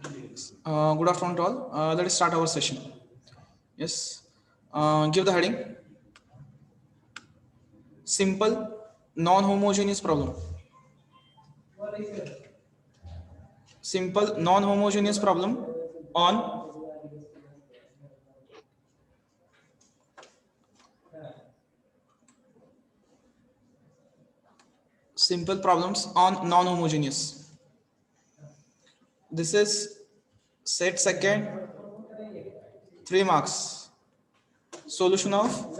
Good afternoon to all. Let us start our session. Yes. Give the heading. Simple non-homogeneous problem. Simple non-homogeneous problem on simple problems on non-homogeneous. This is set second, 3 marks. Solution of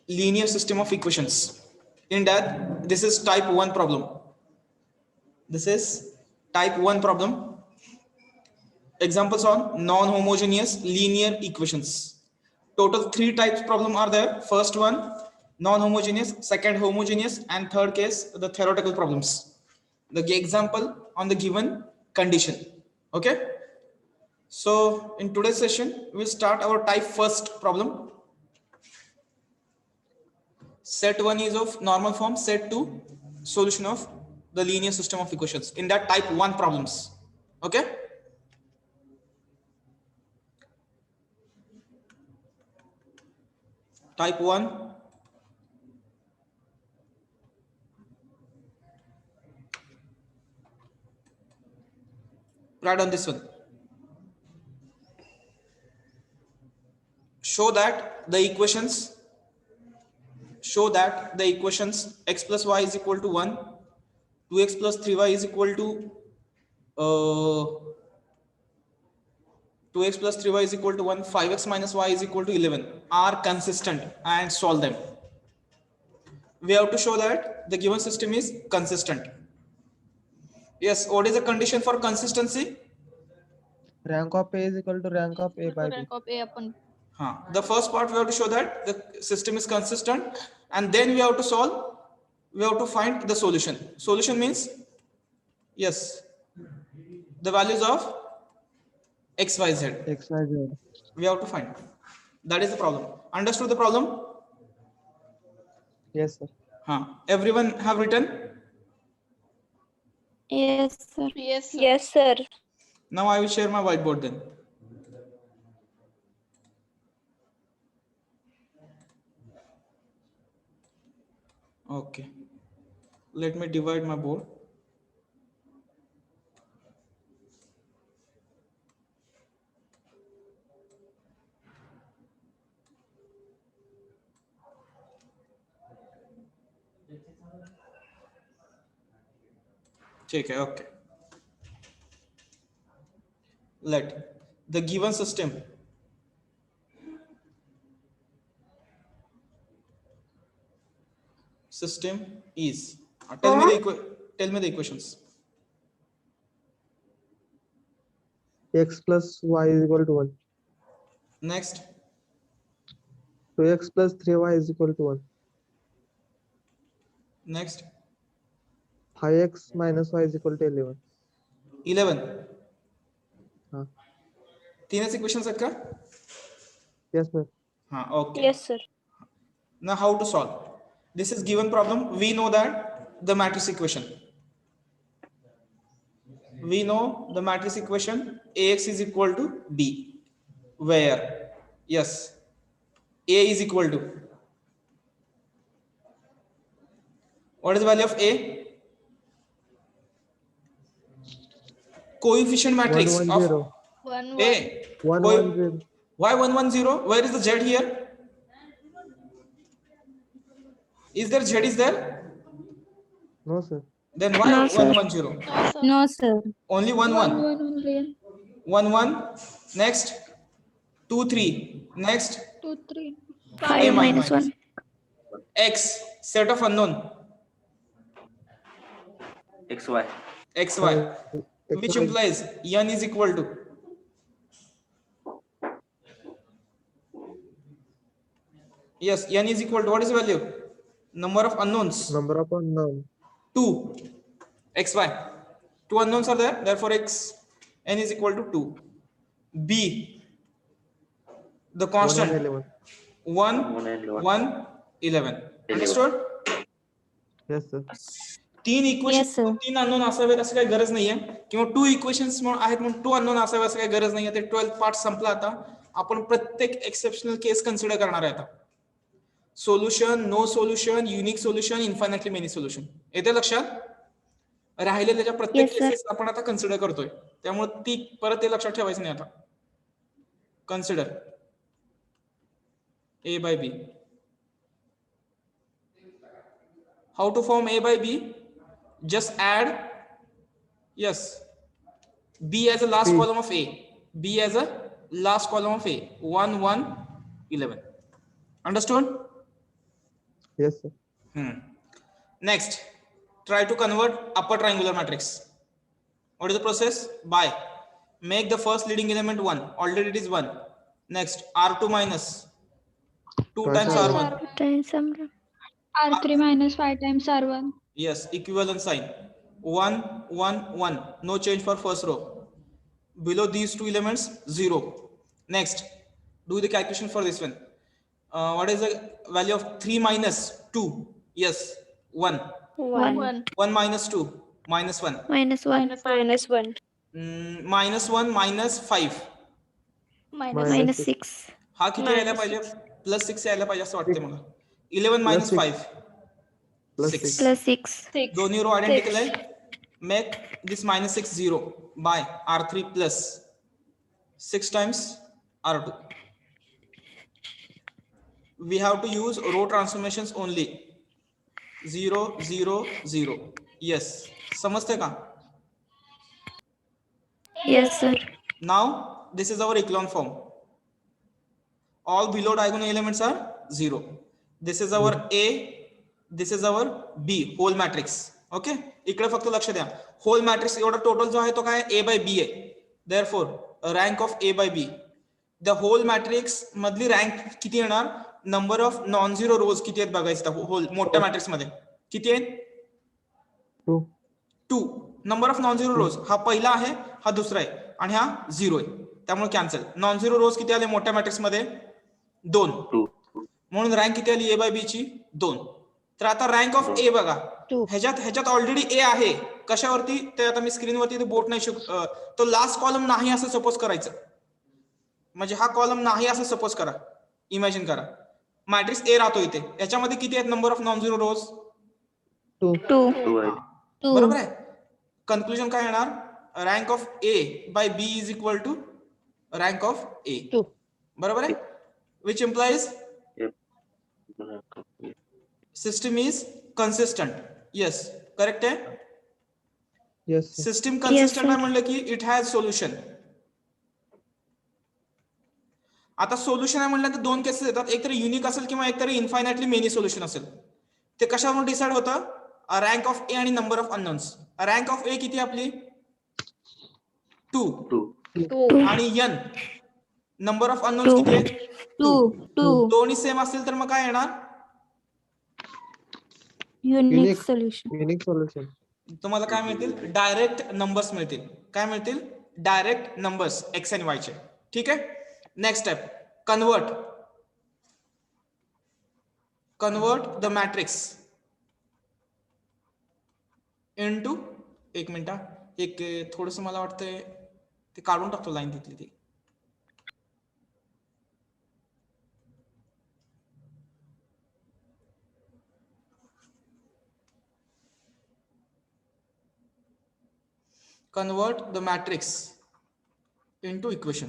linear system of equations. In that, this is type 1 problem. This is type 1 problem. Examples on non-homogeneous linear equations. Total 3 types problem are there. First one, non-homogeneous, second homogeneous, and third case, the theoretical problems. The example on the given condition. Okay. So in today's session, we'll start our type first problem. Set 1 is of normal form, set 2 solution of the linear system of equations. In that type 1 problems. Okay. Type 1. Write on this one. Show that the equations x plus y is equal to 1, 2x plus 3y is equal to 2x plus 3y is equal to 1, 5x minus y is equal to 11 are consistent and solve them. We have to show that the given system is consistent. Yes, what is the condition for consistency? Rank of A is equal to rank of A by B. Rank of A upon The first part we have to show that the system is consistent, and then we have to find the solution. Solution means, yes, the values of x, y, z. X, Y, Z. We have to find. That is the problem. Understood the problem? Yes, sir. Everyone have written? Yes, sir. Yes, sir. Yes, sir. Now I will share my whiteboard then. Okay. Let me divide my board. Okay. Let the given system is tell me the equations. X plus Y is equal to 1. Next, 2x plus 3y is equal to 1. next, 5x minus y is equal to 11. 11. हाँ. तीनच equations आहेत का? Yes, sir. Okay. Yes, sir. Now how to solve? This is given problem. We know that the matrix equation. We know the matrix equation AX is equal to B, where yes, A is equal to, what is the value of A? Coefficient matrix 1, 1, of 0. 1 A. 1, 1, 0. Why 1, 1, 0? Where is the Z here? Is there Z is there? No, sir. Then why No, 1, sir. 1, 0? No, sir. No, sir. Only 1, 1. 1 1, 1. Next, 2, 3. Next, 2 3 5 A minus 1. X, set of unknown. XY. XY, which implies N is equal to. Yes, N is equal to, what is the value? Number of unknowns. Number of unknown. 2. XY. 2 unknowns are there, therefore N is equal to 2. B, the constant. 1 and 11. 1, 1, 11. Understood? Yes, sir. तीन Yes, equation sir. तीन unknown असावेत असं काही गरज नाहीये, किंवा 2 equations आहेत म्हणून 2 अननोन असावे असं काही गरज नाहीये. ते 12th पार्ट संपला. आता आपण प्रत्येक एक्सेप्शनल केस कन्सिडर करणार आहे. आता solution, no solution, unique solution, infinitely many solution. येते लक्षात? राहिलेल्या प्रत्येक Yes, sir. केसेस आपण आता कन्सिडर करतोय, त्यामुळे ती परत ते लक्षात ठेवायचं नाही. आता consider A by B. How to form A by B? Just add, yes, B as a last B. column of A. B as a last column of A. 1, 1, 11. Understood? Yes, sir. Next, try to convert upper triangular matrix. What is the process? By make the first leading element 1. Already it is 1. Next, R2 minus 2 times Twice R1. Times some- R3 minus 5 times R1. Yes, equivalent sign. 1, 1, 1. No change for first row. Below these two elements, 0. Next, do the calculation for this one. What is the value of 3 minus 2? Yes, 1. 1 1 minus 2, minus 1. minus 1 Minus 1. Minus 1 minus 5. minus 6 हा किती यायला पाहिजे? Plus 6 यायला पाहिजे असं वाटतं मला. 11 minus 5. Plus 6. plus 6 6. दोन्ही रो आयडेंटिकल आहे. Make this minus 6 0 by R3 plus 6 times R2. We have to use row transformations only. 0 0 0. Yes, समजते का? yes sir Now this is our echelon form. All below diagonal elements are 0. This is our A, this is our B, whole matrix. Okay, इकडे फक्त लक्ष द्या. Hole matrix एवढा total जो आहे तो काय A by B आहे. Therefore rank of A by B. The whole matrix मधली रँक किती येणार? Number of non zero rows किती आहेत बघायचं. होल मोठ्या मॅट्रिक्स मध्ये किती आहेत? 2. 2. Number of non zero rows हा पहिला आहे, हा दुसरा आहे, आणि हा 0 आहे. त्यामुळे कॅन्सल. नॉन झिरो रोज किती आले मोठ्या मॅट्रिक्स मध्ये? 2. म्हणून रँक किती आली A by B ची? 2. तर आता रँक ऑफ A बघा. ह्याच्यात ऑलरेडी A आहे. कशावरती? ते आता मी स्क्रीनवरती बोट नाही तो लास्ट कॉलम नाही असं सपोज करायचं. म्हणजे हा कॉलम नाही असं सपोज करा. इमॅजिन करा मॅट्रिक्स A राहतो इथे. याच्यामध्ये किती आहेत number of non zero rows? 2. 2 बरोबर आहे. कन्क्लुजन काय येणार? Rank of A by B is equal to rank of A. बरोबर आहे. Which implies system is consistent. Yes, correct आहे. Yes, sir. सिस्टम कन्सिस्टंट आहे sir. म्हणलं की इट हॅज सोल्युशन. आता सोल्युशन आहे म्हणलं तर दोन केसेस येतात. एक तरी युनिक असेल किंवा एक तरी इन्फायनाइटली मेनी सोल्युशन असेल. ते कशावरून डिसाइड होतं? रँक ऑफ A आणि number of unknowns. Rank of A किती आपली? 2. आणि n नंबर ऑफ अननोन्स किती आहे? 2 दोन्ही सेम असतील तर मग काय येणार? unique solution Unique solution. तुम्हाला काय मिळतील? डायरेक्ट नंबर्स मिळतील. काय मिळतील? डायरेक्ट नंबर्स एक्स आणि वाय चे. ठीक आहे. Next step, convert the matrix into. एक मिनिट, एक थोडस मला वाटतंय ते काढून टाकतो लाईन तिथली ती. Convert the matrix into equation.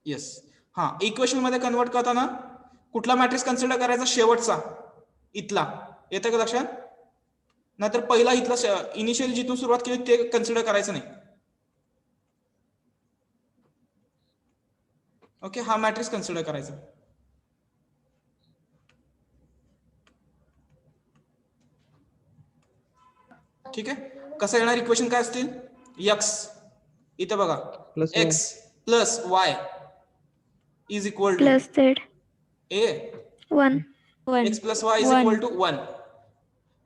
Yes, हा इक्वेशन मध्ये कन्वर्ट करताना कुठला मॅट्रिक्स कन्सिडर करायचा? शेवटचा, इथला. येतं का लक्षात? नाहीतर पहिला इथला इनिशियल जिथून सुरुवात केली ते कन्सिडर करायचं नाही. ओके, हा मॅट्रिक्स कन्सिडर करायचा. ठीक आहे. कसं येणार इक्वेशन? काय असतील? एक्स इथे बघा, Plus x plus y is equal to plus z A. 1 x plus y is equal to 1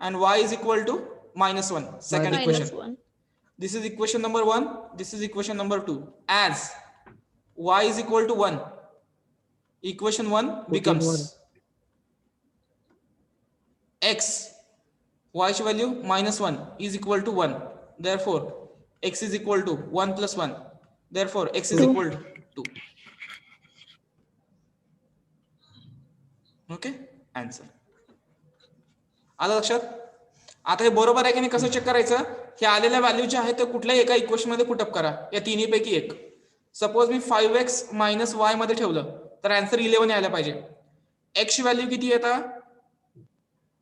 and y is equal to -1. Second equation. This is equation number 1. This is equation number 2. As y is equal to 1, equation 1 becomes 1. x y ची value -1 is equal to 1, therefore x is equal to 1 plus 1, therefore x is 2. equal to 2. Okay, answer आलं लक्षात. आता हे बरोबर आहे की नाही कसं चेक करायचं, हे आलेल्या व्हॅल्यू जे आहे ते कुठल्याही एका इक्वेशन मध्ये पुटअप करा, या तिन्हीपैकी एक. सपोज मी 5x मायनस y मध्ये ठेवलं तर आन्सर 11 यायला पाहिजे. x ची व्हॅल्यू किती आहे आता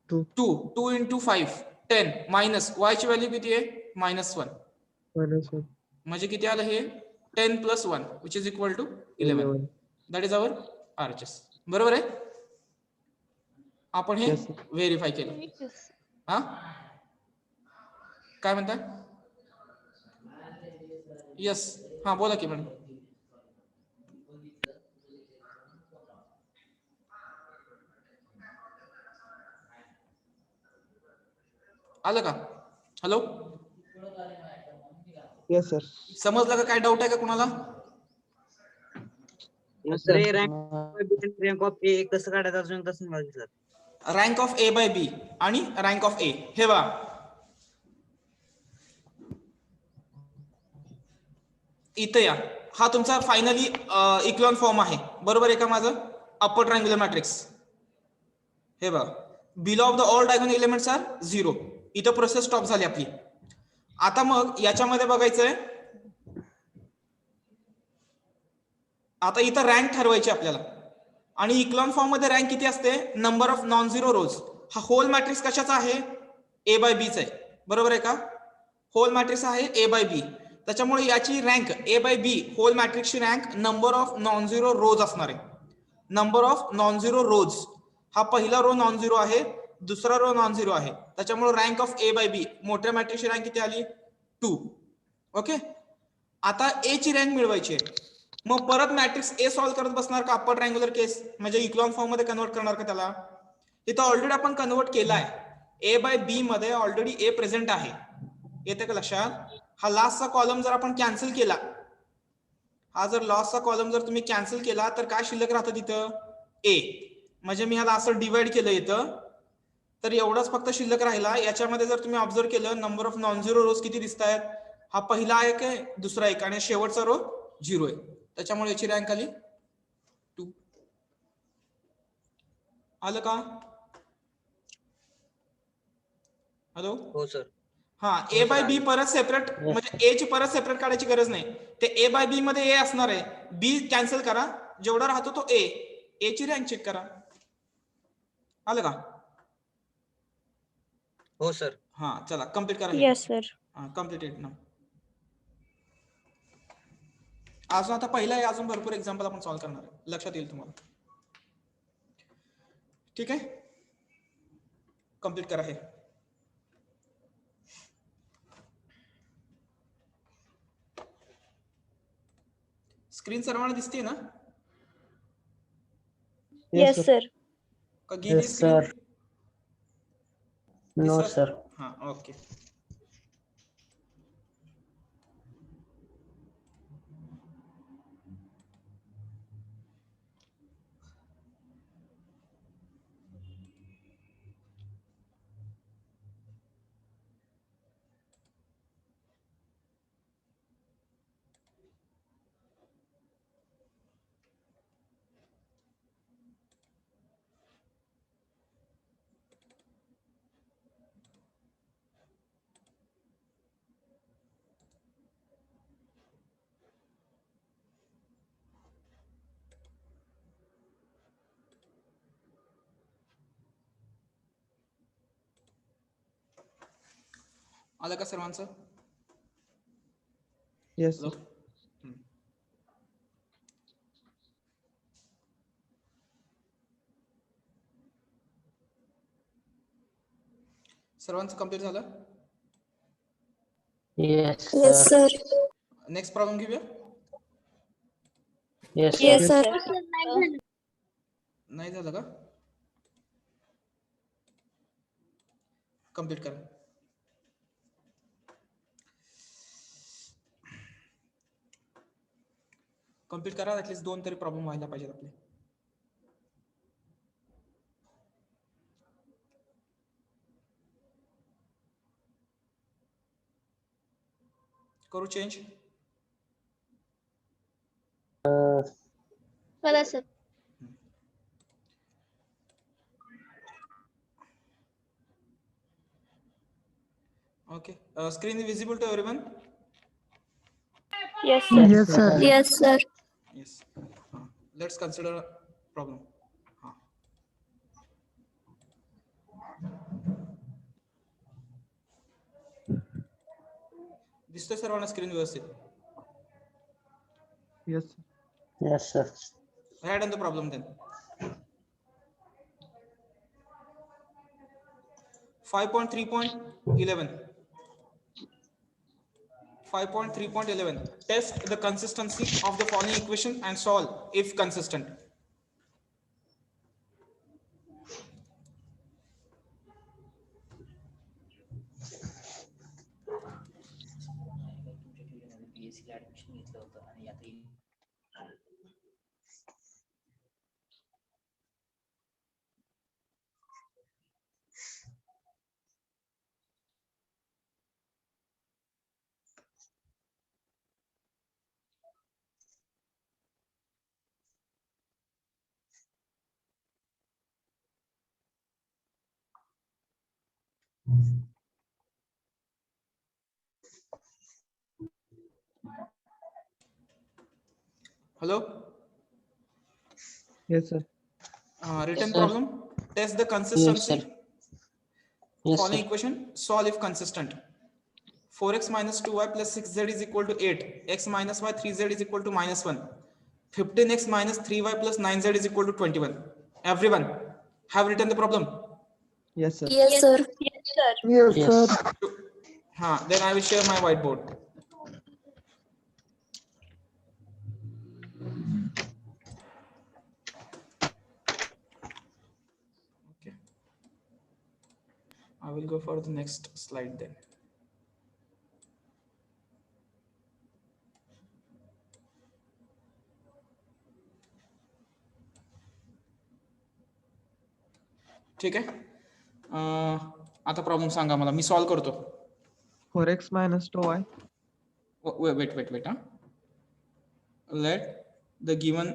2 into 5 10 मायनस y ची व्हॅल्यू किती आहे -1 म्हणजे किती आलं हे 10 plus 1 which is equal to 11. That is our RHS. बरोबर आहे, आपण हे Yes, sir. व्हेरीफाय केलं. हा काय म्हणता? यस, हा बोला की मॅडम. आलं का? Hello, Yes, sir. समजलं का? काय डाऊट आहे का कुणाला? रँक ऑफ ए कसं काढायचं अजून कसं सांगितलं? रँक ऑफ ए बाय बी आणि रँक ऑफ ए. हे बघा, इथं या, हा तुमचा फायनली इक्लॉन फॉर्म आहे. बरोबर आहे का माझं? Upper triangular matrix. हे बघा, below of the all diagonal elements are 0. इथं प्रोसेस स्टॉप झाली आपली. आता मग याच्यामध्ये बघायचंय, आता इथं रँक ठरवायची आपल्याला. आणि इक्लॉन फॉर्म मध्ये रँक किती असते? Number of non zero rows. हा होल मॅट्रिक्स कशाचा आहे? ए बाय बी चा आहे. बरोबर आहे का? होल मॅट्रिक्स आहे ए बाय बी. त्याच्यामुळे याची rank A by B whole मॅट्रिक्सची rank number of non zero rows असणार आहे. Number of non zero rows, हा पहिला रो नॉन झिरो आहे, दुसरा रो नॉन झिरो आहे. त्याच्यामुळे रँक ऑफ ए बाय बी मोठ्या मॅट्रिक्सची रँक किती आली? 2. ओके, आता ए ची रँक मिळवायची आहे. मग परत मॅट्रिक्स ए सॉल्व्ह करत बसणार का अप्पर ट्रायंग्युलर केस, म्हणजे इक्लॉन फॉर्म मध्ये कन्वर्ट करणार का त्याला? इथं ऑलरेडी आपण कन्वर्ट केलाय. ए बाय बी मध्ये ऑलरेडी ए प्रेझेंट आहे. येते का लक्षात? हा लास्टचा कॉलम जर आपण कॅन्सल केला, हा जर लास्टचा कॉलम जर तुम्ही कॅन्सल केला तर काय शिल्लक राहतं तिथं? ए. म्हणजे मी ह्याला असं डिवाइड केलं इथं, तर एवढंच फक्त शिल्लक राहिला. याच्यामध्ये जर तुम्ही ऑब्झर्व केलं, number of non zero rows किती दिसत आहेत? हा पहिला एक आहे, दुसरा एक, आणि शेवटचा रो 0 आहे. त्याच्यामुळे याची रँक आली 2. आलं का? हॅलो, हो सर. हा, ए बाय बी परत सेपरेट, म्हणजे ए ची परत सेपरेट काढायची गरज नाही. ते ए बाय बी मध्ये ए असणार आहे. बी कॅन्सल करा, जेवढा राहतो तो ए. ए ची रँक चेक करा. आलं का? हो सर. हा, चला कम्प्लीट करा. Yes, sir. हा, कम्प्लीटेड ना. अजून आता पहिला आहे, अजून भरपूर एक्झाम्पल आपण सॉल्व्ह करणार आहे, लक्षात येईल तुम्हाला. ठीक आहे, कम्प्लीट करा हे. स्क्रीन सर्वांना दिसते ना? Yes, sir. का गेली Yes, screen? sir. No, sir. हा, ओके. आलं का सर्वांचं? Yes, hello, sir. सर्वांचं कम्प्लीट झालं? Yes, Yes, sir. sir. Next problem घेऊया. Yes, Yes, sir. sir. नाही झालं का? कम्प्लीट करा. कम्प्लीट करा, ऍटलीस्ट 2 तरी प्रॉब्लेम व्हायला पाहिजेत आपले. करू चेंज. चला sir. Okay. Screen is visible to everyone? Yes, sir. Yes, sir. Yes, sir. Yes. Let's consider a problem. दिसतोय सर्वांना स्क्रीन व्यवस्थित? Yes, sir. Yes, sir. Write down the problem then. 5.3.11. 5.3.11. Test the consistency of the following equation and solve if consistent. Hello? Yes, sir. Written sir. problem. Test the consistency. Yes, sir. Yes, Following sir. equation, solve if consistent. 4x minus 2y plus 6z is equal to 8. X minus y 3z is equal to minus 1. 15x minus 3y plus 9z is equal to 21. Everyone have written the problem? Yes, sir. Yes, sir. Yes, sir. Yes, Yes. Then I will share my whiteboard. Okay. I will go for the next slide then. ठीक आहे. आता problem सांगा मला, मी solve करतो. 4x minus 2y. Wait. Let the given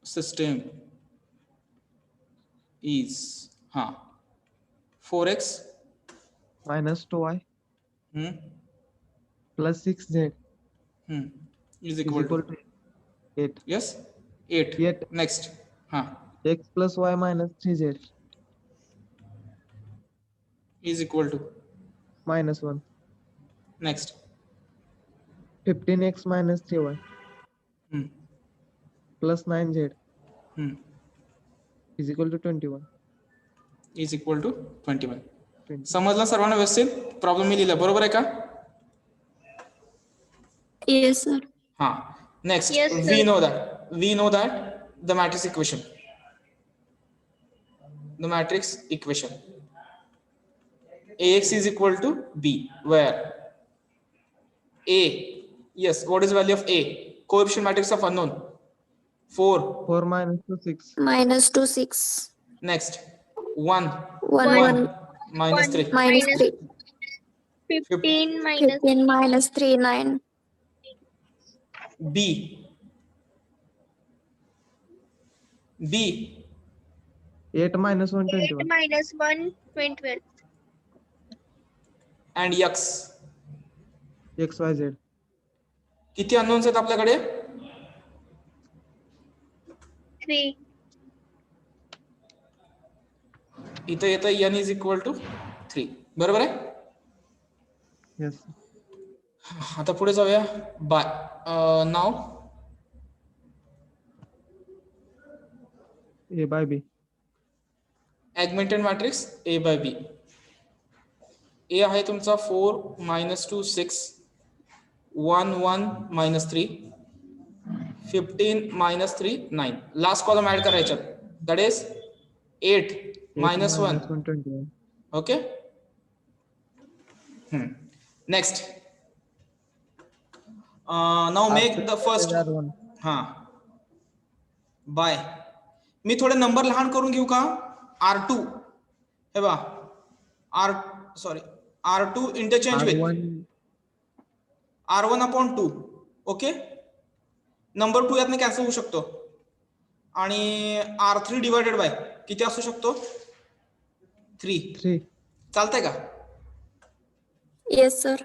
system is 4x Minus 2y plus 6z is is equal equal to to 8. yes 8. Yet Next x plus y minus 3z is equal to minus 1. next 15x minus 3y plus 9z is equal to 21. is equal to 21. 20. समजला सर्वांना व्यवस्थित? Problem मी लिहिला बरोबर आहे का? Yes, sir. Next, Yes, sir. we know that the matrix equation. The matrix equation. Ax is equal to b, where a, yes, what is the value of a? Coefficient matrix of unknown 4. 4 minus 2, 6. Minus 2, 6. Next 1 1 minus 3. minus 3. 15 minus 15 minus 3, 9. b 8 minus 1, 8 21. minus 1, 12. and x. x, y, z. किती unknowns आहेत आपल्याकडे? 3. इथं येतं n is equal to 3. बरोबर आहे? Yes. आता पुढे जाऊया. बाय नाव A by b. augmented matrix A by B. A आहे तुमचा 4 minus 2 6 1 1 minus 3 15 minus 3 9. Last column add करायच्यात. That is 8 minus 1. 21. Okay. Next. Now make the first. By. मी थोडे नंबर लहान करून घेऊ का? R2 हे बा R2 interchange with R1 upon 2. Okay, number 2 यातनं कॅन्सल होऊ शकतो आणि R3 डिवायडेड बाय किती असू शकतो? 3. 3. चालतंय का? Yes, sir.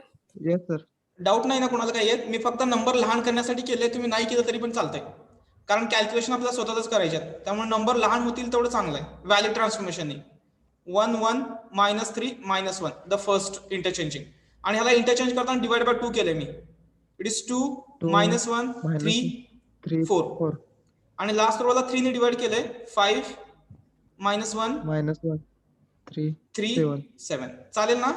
Yes, sir. Doubt नाही ना कोणाला काही येत? मी फक्त नंबर लहान करण्यासाठी केले, तुम्ही नाही केलं तरी पण चालतंय, कारण कॅल्क्युलेशन आपल्याला स्वतःच करायचे आहेत, त्यामुळे नंबर लहान होतील तेवढं चांगलं आहे. Value transformation 1 1 -3 -1 the first interchanging, आणि ह्याला इंटरचेंज करताना डिवाइड बाय 2 केले मी. इट इज 2 2 -1 minus 3 3 4 4 आणि लास्ट रोला 3 ने डिवाइड केले. 5 -1 -1 3 3 7. 7. चालेल ना?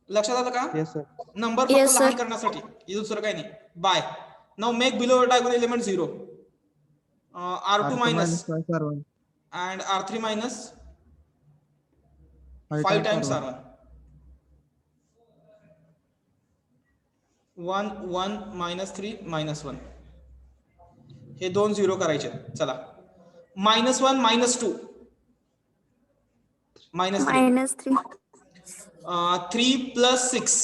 लक्षात आलं का? Yes, sir. नंबर फक्त Yes, लहान sir. करण्यासाठी, हे दुसरं काही नाही. By now make below diagonal element 0. R2 minus minus 5 R1. and R3 minus 5 5 times times R1. R1. 1 1 -3 -1. हे दोन 0 करायचे. चला, -1 -2 -3. -3. 3 plus 6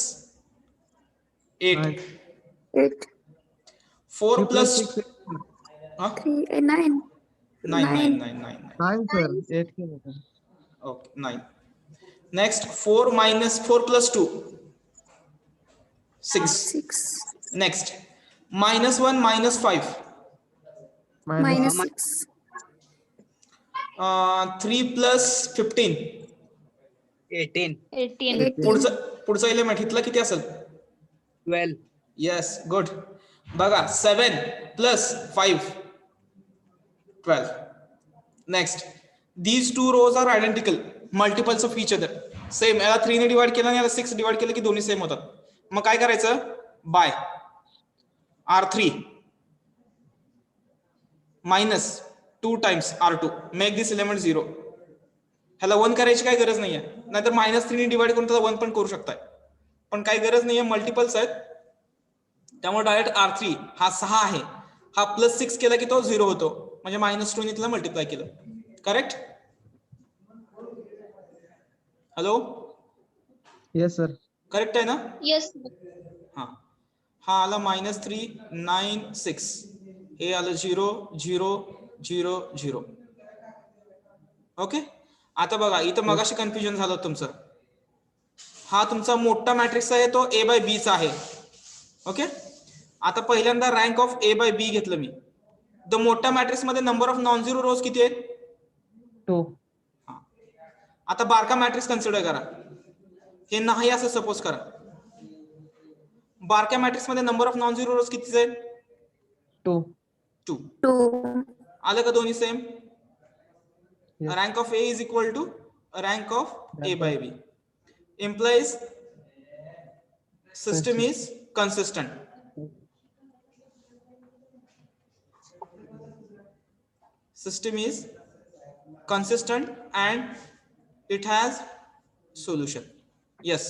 8. 9. 8. 4 3 plus 6 huh? 3 9. 9 9 9. 9 9 9. 9, sir. 8 केलं. Okay, 9. Next 4 minus 4 plus 2 6. 6. Next -1 -5 Minus -6. 3 plus 15. 18, 18. 18. पुढचं एलिमेंट इथलं किती असेल? 12, येस, गुड. बघा 7 plus 5 12. Next these 2 rows are identical, multiples of each other. Same, याला 3 ने डिवाइड केलं आणि याला 6 डिवाइड केलं की दोन्ही सेम होतात. मग काय करायचं? By R3 minus 2 times R2 make this element 0. ह्याला 1 करायची काही गरज नाहीये, नाहीतर -3 ने डिवाइड करून त्याला 1 पण करू शकताय, पण काही गरज नाहीये, मल्टिपल्स आहेत. त्यामुळे डायरेक्ट R3 हा 6 आहे, हा +6 केला की तो 0 होतो, म्हणजे -2 ने त्याला मल्टिप्लाय केलं. Correct? Hello, Yes, sir. Correct आहे ना? Yes. हा हा आला -3 9 6, हे आलं 0 0 0 0. ओके, आता बघा इथं मगाशी कन्फ्युजन झालं तुमचं. हा तुमचा मोठा मॅट्रिक्स आहे, तो A by B चा आहे. ओके, आता पहिल्यांदा rank of A by B घेतलं मी. द मोठ्या मॅट्रिक्स मध्ये number of non zero rows किती आहेत? 2. आता बारका मॅट्रिक्स कन्सिडर करा, हे नाही असं सपोज करा. बारक्या मॅट्रिक्स मध्ये number of non zero rows किती आहेत? 2. 2. 2. आलं का दोन्ही same? Yes. Rank of A is equal to rank of A Rank by of- B. Implies system is consistent. System is consistent and it has solution. Yes.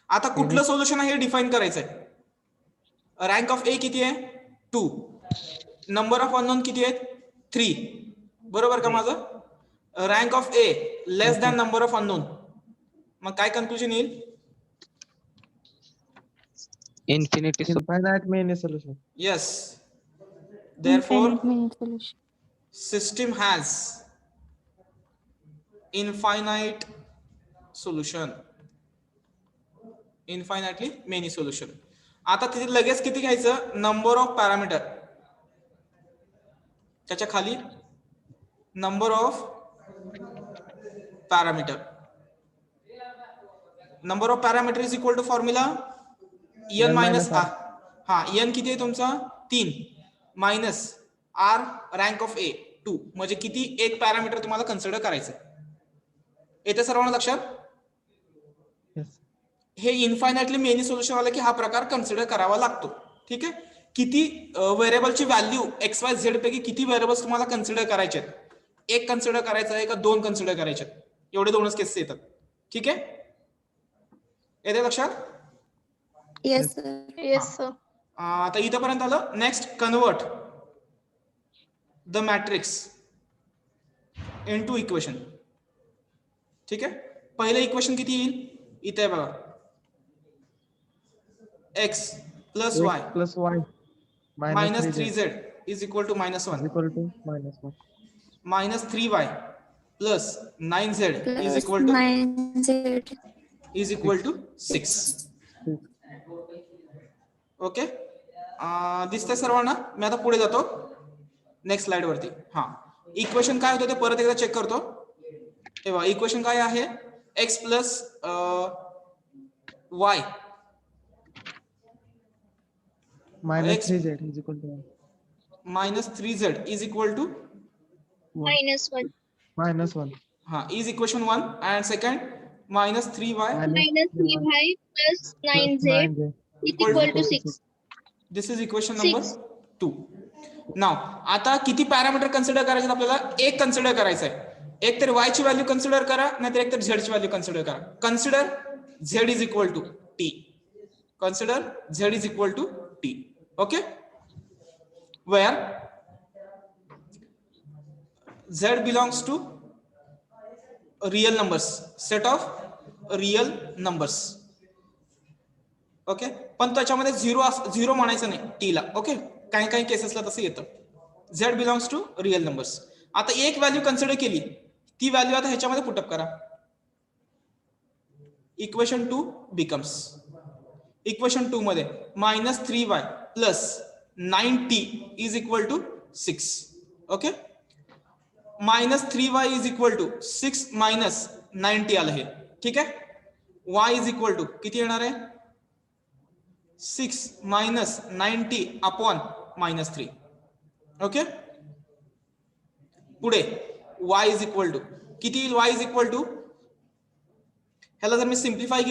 आता कुठलं solution आहे हे define करायचंय. रँक ऑफ ए किती आहे? 2. Number of unknown किती आहेत? 3. बरोबर का माझं? Rank of A less than number of unknown. मग काय कन्क्लुजन येईल? Infinite many solution. Yes. Therefore, Infinite many solution. system has infinite solution. Infinitely many solution. आता तिथे लगेच किती घ्यायचं? नंबर ऑफ पॅरामीटर, त्याच्या खाली number of parameter. Number of parameter is equal to formula n minus R. हा, n किती आहे तुमचा? 3 minus R rank of A 2, म्हणजे किती? एक पॅरामीटर तुम्हाला कन्सिडर करायचं. येते सर्वांना लक्षात? Yes. हे इन्फायनाइटली मेनी सोल्युशन आलं की हा प्रकार कन्सिडर करावा लागतो. ठीक आहे, किती व्हेरिएबलची व्हॅल्यू XYZ पैकी किती व्हेरिएबल्स तुम्हाला कन्सिडर करायचे आहेत? एक कन्सिडर करायचं आहे का 2 कन्सिडर करायचे आहेत? एवढे 2च केसेस येतात. ठीक आहे, येते लक्षात? Yes, sir. Yes, sir. आता इथपर्यंत आलं. Next, convert the matrix into equation. ठीक आहे, पहिलं इक्वेशन किती येईल? इथे बघा, x plus y x plus y minus minus 3z 3z is equal to minus is 1 equal to minus 1. minus 3y plus 9z is plus equal to 9z. is equal to 6. 6. Okay दिसतंय सर्वांना. मी आता पुढे जातो next slide वरती. हा equation काय होतं ते परत एकदा चेक करतो. तेव्हा इक्वेशन काय आहे x plus y Minus X- 3z is equal to 1. minus 3z is equal to -1 Minus 1. हा is equation 1 and second minus 3y minus 3y plus 9z 9z is equal to 6. this is equation number 6. 2. नाव आता किती parameter consider करायचे आपल्याला एक consider करायचं आहे. एक तर y ची व्हॅल्यू कन्सिडर करा नाहीतर एक तर z ची व्हॅल्यू कन्सिडर करा. Consider z is equal to t. Consider z is equal to t. Okay where z belongs to real numbers set of real numbers. Okay पण त्याच्यामध्ये झिरो म्हणायचं नाही टी ला. ओके काही काही केसेसला तसं येतं. Z belongs to real numbers. आता एक व्हॅल्यू कन्सिडर केली ती व्हॅल्यू आता ह्याच्यामध्ये पुटअप करा. इक्वेशन 2 बिकम्स इक्वेशन 2 मध्ये minus 3y plus 9t is equal to 6. Okay minus 3y is equal to 6 minus 9t आलं हे. ठीक आहे. y इज इक्वल टू किती येणार आहे 6 minus 90 upon minus 3. ओके पुढे y इज इक्वल टू किती येईल y इज इक्वल टू ह्याला जर मी सिम्प्लिफाय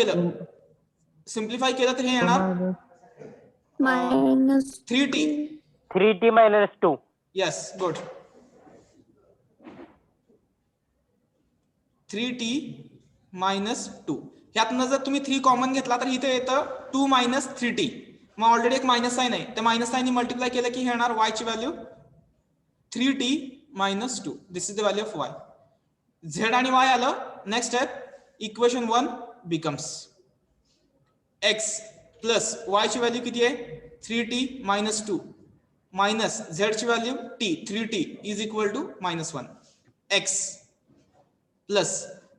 केलं तर हे येणार minus 3t. 3t minus 2. Yes good 3t minus 2. ह्यातनं जर तुम्ही 3 कॉमन घेतला तर इथे येतं 2 minus 3t. मग ऑलरेडी एक मायनस साइन आहे त्या मायनस साइन मल्टिप्लाय केलं की हे येणार y ची value 3t minus 2. This is the value of y. z आणि y आलं. Next step equation 1 becomes x plus y ची व्हॅल्यू किती आहे 3t minus 2 मायनस z ची value t 3t is equal to -1 x plus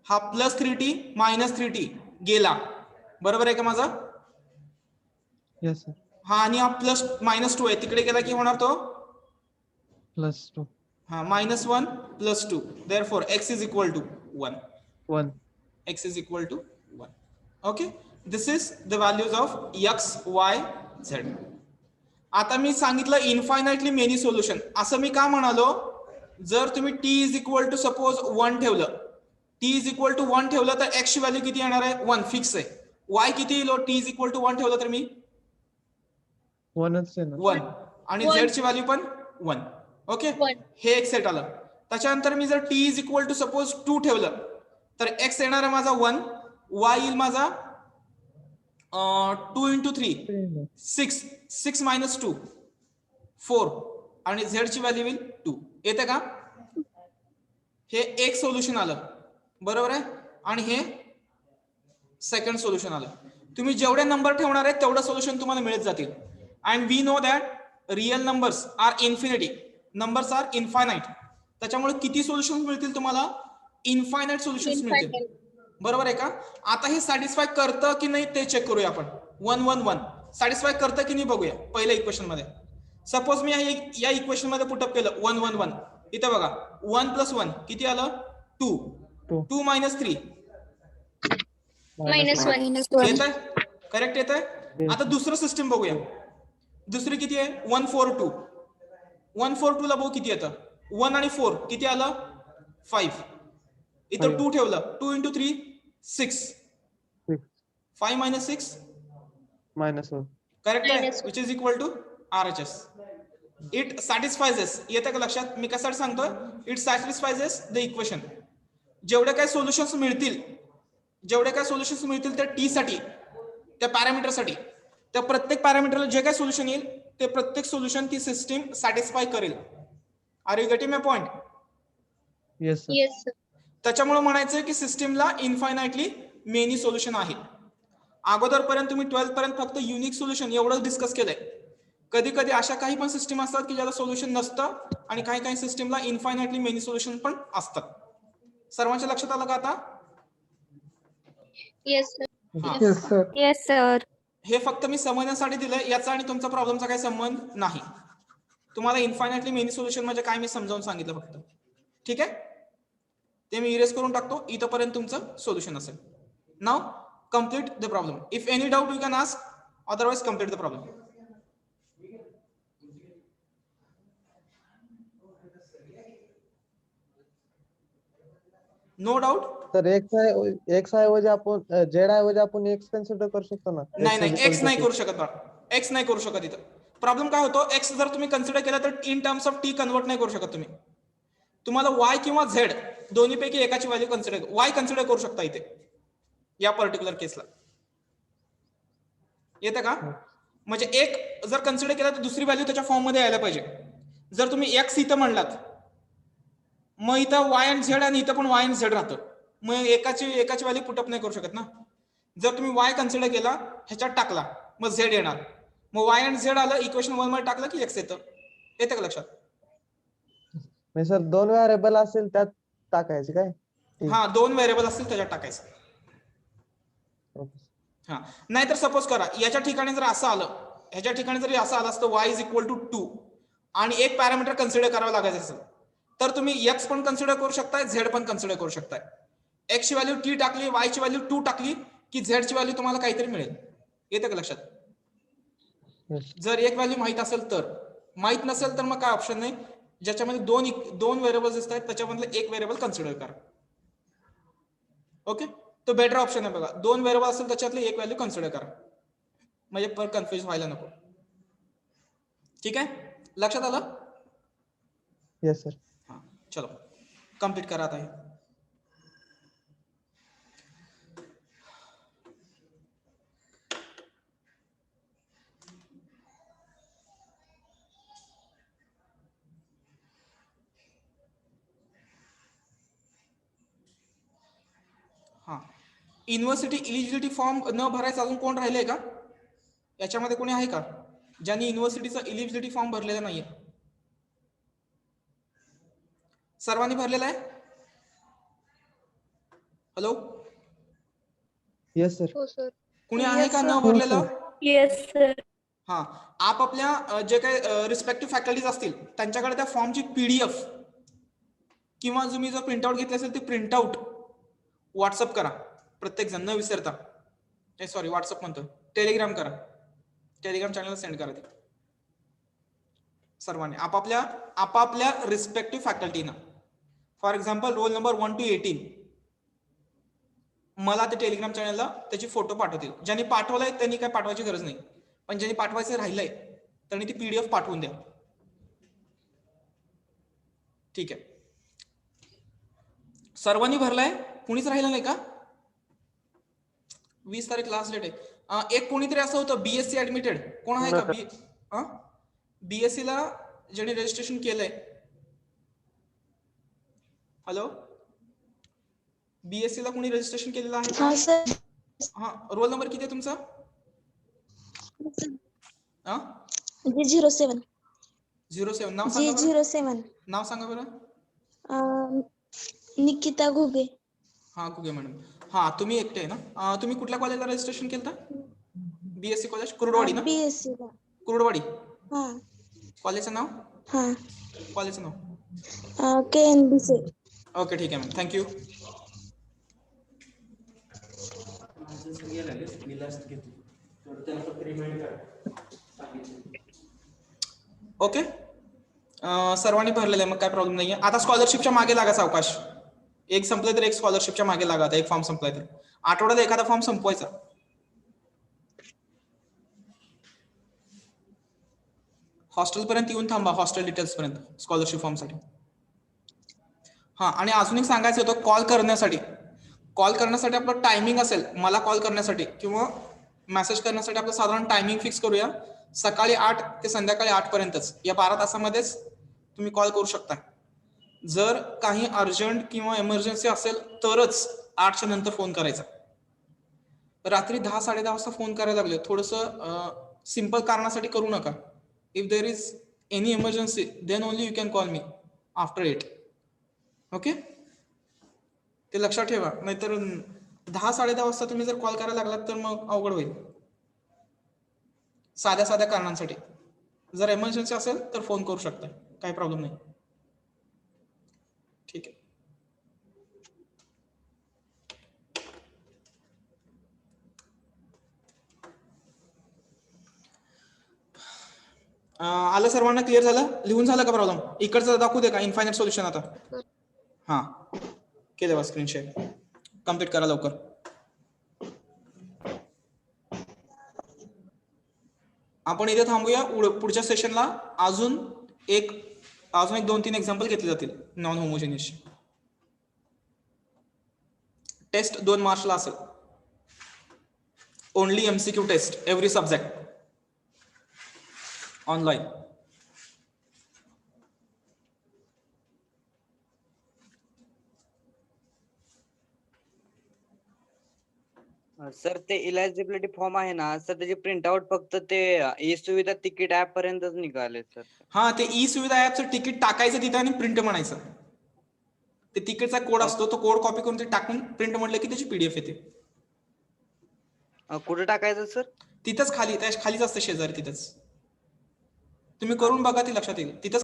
हा plus 3t minus 3t गेला. बरोबर आहे का माझा. Yes sir. हा आणि हा प्लस -2 आहे तिकडे गेला की होणार तो Plus 2. हा -1 plus 2. Therefore x is equal to 1. 1. x is equal to 1. Okay, this is the values of x, y, z. आता मी सांगितलं इनफायनाइटली मेनी सोल्युशन. असं मी का म्हणालो जर तुम्ही t is equal to suppose 1 ठेवलं t इज इक्वल टू 1 ठेवलं तर x ची व्हॅल्यू किती येणार आहे 1 फिक्स आहे. y किती येईल t इज इक्वल टू 1 ठेवलं तर मी 1च आहे ना. 1 आणि One. z ची व्हॅल्यू पण 1. ओके 1. हे एक सेट आलं. त्याच्यानंतर मी जर t is equal to suppose 2 ठेवलं तर x येणार आहे माझा 1 y येईल माझा 2 into 3 6 minus 2 4 आणि z ची व्हॅल्यू येईल 2. येते का. हे एक सोल्युशन आलं बरोबर आहे आणि हे सेकंड सोल्युशन आलं. तुम्ही जेवढे नंबर ठेवणार आहेत तेवढं सोल्युशन तुम्हाला मिळत जातील. And we know that real numbers are infinity. Numbers are infinite. त्याच्यामुळे किती सोल्युशन मिळतील तुम्हाला इनफायनाइट सोल्युशन्स मिळतील. Infinite. बरोबर आहे का. आता हे सॅटिस्फाय करतं की नाही ते चेक करूया आपण. 1 1 1 सॅटिस्फाय करतं की नाही बघूया. पहिल्या इक्वेशन मध्ये सपोज मी या इक्वेशन मध्ये पुटअप केलं 1 1 1. इथे बघा 1 plus 1 किती आलं 2 2. 2 minus 3 -1. -1 येत आहे करेक्ट येत आहे. आता दुसरं सिस्टम बघूया. दुसरी किती आहे 1 4 2. 1 4 2 ला बघू किती येतं 1 आणि 4 किती आलं 5. इथं 2 ठेवलं 2 into 3 6 6 5 minus 6 -1. करेक्ट आहे -1. Which is equal to RHS. It satisfies. येतं का लक्षात मी कशासाठी सांगतोय इट सॅटिस्फायजेस द इक्वेशन. जेवढे काय सोल्युशन्स मिळतील त्या टी साठी त्या पॅरामीटर साठी त्या प्रत्येक पॅरामीटरला जे काय सोल्युशन येईल ते प्रत्येक सोल्युशन ती सिस्टीम सॅटिस्फाय करेल. Are you getting my point. Yes sir. Yes, sir. त्याच्यामुळे म्हणायचं की सिस्टीमला इनफायनाइटली मेनी सोल्युशन आहेत. अगोदरपर्यंत तुम्ही 12th पर्यंत फक्त युनिक सोल्युशन एवढंच डिस्कस केलंय. कधी कधी अशा काही पण सिस्टीम असतात की ज्याला सोल्युशन नसतं आणि काही काही सिस्टीमला इन्फायनाइटली मेनी सोल्युशन पण असतात. सर्वांच्या लक्षात आलं का आता? Yes, sir. हा. Yes, sir. Yes, sir. हे फक्त मी समजण्यासाठी दिलंय, याचा आणि तुमचा प्रॉब्लेमचा काही संबंध नाही. तुम्हाला इन्फायनाइटली मेनी सोल्युशन म्हणजे काय मी समजावून सांगितलं फक्त. ठीक आहे, ते मी इरेज करून टाकतो. इथपर्यंत तुमचं सोल्युशन असेल. Now complete the problem. If any doubt you can ask, otherwise complete the problem. No doubt. तर एक्स ऐवजी आपण झेड ऐवजी आपण एक्स कन्सिडर करू शकतो ना? नाही नाही, X एक्स नाही equal to करू शकत बाळा. एक्स नाही करू शकत. इथं प्रॉब्लेम काय होतो, एक्स जर तुम्ही कन्सिडर केला तर in terms of T convert नाही करू शकत तुम्ही. तुम्हाला वाय किंवा झेड दोन्हीपैकी एकाची व्हॅल्यू कन्सिडर, वाय कन्सिडर करू शकता इथे या पर्टिक्युलर केसला. येते का? म्हणजे एक जर कन्सिडर केला तर दुसरी व्हॅल्यू त्याच्या फॉर्म मध्ये यायला पाहिजे. जर तुम्ही एक्स इथं म्हणलात, मग इथं वाय अँड झेड आणि इथं पण वाय अँड झेड राहतं, मग एकाची व्हॅल्यू पुटअप नाही करू शकत ना. जर तुम्ही वाय कन्सिडर केला, ह्याच्यात टाकला, मग झेड येणार. मग वाय अँड झेड आलं, इक्वेशन 1 मध्ये टाकलं की एक्स येतं. येतं का लक्षात? म्हणजे सर 2 व्हेरिएबल असेल त्यात टाकायचे काय? हा, 2 व्हेरिएबल असतील त्याच्यात टाकायचं. Okay. हा, नाहीतर सपोज करा याच्या ठिकाणी जर असं आलं, ह्याच्या ठिकाणी जरी असं आलं असतं y इज इक्वल टू 2 आणि एक पॅरामीटर कन्सिडर करावं लागायचं असेल तर तुम्ही x पण कन्सिडर करू शकताय, z पण कन्सिडर करू शकताय. x ची व्हॅल्यू t टाकली, y ची व्हॅल्यू 2 टाकली की z ची व्हॅल्यू तुम्हाला काहीतरी मिळेल. येतं का लक्षात? Yes. जर एक व्हॅल्यू माहित असेल तर. माहित नसेल तर मग काय ऑप्शन नाही, ज्याच्यामध्ये दोन व्हेरिएबल्स असतात त्याच्यामधलं एक व्हेरिएबल कन्सिडर करा. ओके, तो बेटर ऑप्शन आहे बघा. 2 व्हेरिएबल असेल त्याच्यातली एक व्हॅल्यू कन्सिडर करा, म्हणजे पर कन्फ्युज व्हायला नको. ठीक आहे, लक्षात आलं? Yes, sir. हा, चलो कंप्लीट करा आता हे. हा, युनिव्हर्सिटी इलिजिबिलिटी फॉर्म न भरायचं अजून कोण राहिलंय का याच्यामध्ये? कोणी आहे का ज्यांनी युनिव्हर्सिटीचा इलिजिबिलिटी फॉर्म भरलेला नाहीये? सर्वांनी भरलेला आहे? Hello, Yes, sir. Oh, sir. कुणी आहे का न हो, भरलेलं? Yes, sir. हा, आपापल्या जे काही रिस्पेक्टिव्ह फॅकल्टीज असतील त्यांच्याकडे त्या फॉर्मची पीडीएफ किंवा तुम्ही जो प्रिंटआउट घेतली असेल ती प्रिंटआउट व्हॉट्सअप करा प्रत्येक जण, न विसरता. सॉरी, व्हॉट्सअप म्हणतो, टेलिग्राम करा. टेलिग्राम चॅनलला सेंड करा ती सर्वांनी आपापल्या रिस्पेक्टिव्ह फॅकल्टीना. For example roll number 1 to 18 मला ते टेलिग्राम चॅनलला त्याची फोटो पाठवतील. ज्यांनी पाठवलाय त्यांनी काय पाठवायची गरज नाही, पण ज्यांनी पाठवायचं राहिलंय त्यांनी ती पीडीएफ पाठवून द्या. ठीक आहे, सर्वांनी भरलाय? कुणीच राहिलं नाही का? 20 तारीख लास्ट डेट आहे. एक कोणीतरी असं होतं बीएससी ऍडमिटेड, कोण आहे का? बीएससी ला ज्यांनी रजिस्ट्रेशन केलंय? हॅलो, बीएससी ला कोणी रजिस्ट्रेशन केलेलं आहे का? हा, रोल नंबर किती आहे तुमचा? G07. 07. नाव सांगा बरं. G07. नाव सांगा बरं. निकिता घुगे. हा, घुगे मॅडम. हा, तुम्ही एकटे आहे ना? तुम्ही कुठल्या कॉलेजला रजिस्ट्रेशन केलं? बीएससी कॉलेज कुरुडवाडी ना? BSc ला. कुरुडवाडी. हा. कॉलेजचं नाव? हा. कॉलेजचं नाव? KNBC. ओके, ठीक आहे मॅम, थँक्यू. ओके, सर्वांनी भरलेलं आहे, मग काय प्रॉब्लेम नाहीये. आता स्कॉलरशिपच्या मागे लागा सावकाश. एक संपले तर एक स्कॉलरशिपच्या मागे लागा. आता एक फॉर्म संपलाय तर आठवड्यात एखादा फॉर्म संपवायचा. हॉस्टेल पर्यंत येऊन थांबा, हॉस्टेल डिटेल्स पर्यंत स्कॉलरशिप फॉर्म साठी. हा, आणि अजून एक सांगायचं होतं, कॉल करण्यासाठी आपलं टायमिंग असेल, मला कॉल करण्यासाठी किंवा मेसेज करण्यासाठी आपलं साधारण टायमिंग फिक्स करूया. सकाळी 8 ते संध्याकाळी 8 पर्यंतच, या 12 तासामध्येच तुम्ही कॉल करू शकता. जर काही अर्जंट किंवा इमर्जन्सी असेल तरच 8च्या नंतर फोन करायचा. रात्री 10-10:30 वाजता फोन करायला लागले, थोडस सिंपल कारणासाठी करू नका. If there is any emergency then only you can call me after 8. Okay, ते लक्षात ठेवा. नाहीतर 10-10:30 वाजता तुम्ही जर कॉल करायला लागलात तर मग अवघड होईल. साध्या कारणांसाठी जर इमर्जन्सी असेल तर फोन करू शकता, काही प्रॉब्लेम नाही. ठीक आहे. आलं सर्वांना? क्लिअर झालं? लिहून झालं का प्रॉब्लेम? इकडचं दाखवू दे का इनफायनाइट सोल्युशन आता? हा, केलं बा स्क्रीन शेअर. कम्प्लीट करा लवकर. आपण इथे थांबूया. पुढच्या सेशनला अजून एक 2-3 एक्झाम्पल घेतले जातील नॉन होमोजेनियस. टेस्ट 2 मार्चला असेल. Only MCQ test every subject online. Sir ते इलिजिबिलिटी फॉर्म आहे ना सर, त्याची प्रिंटआउट फक्त ते ई सुविधा तिकीट ऍप पर्यंतच निघाले सर. हा, ते ई सुविधा ऍपचं तिकीट टाकायचं तिथं आणि प्रिंट म्हणायचं. ते तिकीटचा कोड असतो, तो कोड कॉपी करून ते टाकून प्रिंट म्हटलं की त्याची PDF येते. कुठे टाकायचं सर? तिथंच खाली, त्या खालीच असतं शेजारी, तिथंच. तुम्ही करून बघा, ती लक्षात येईल. तिथंच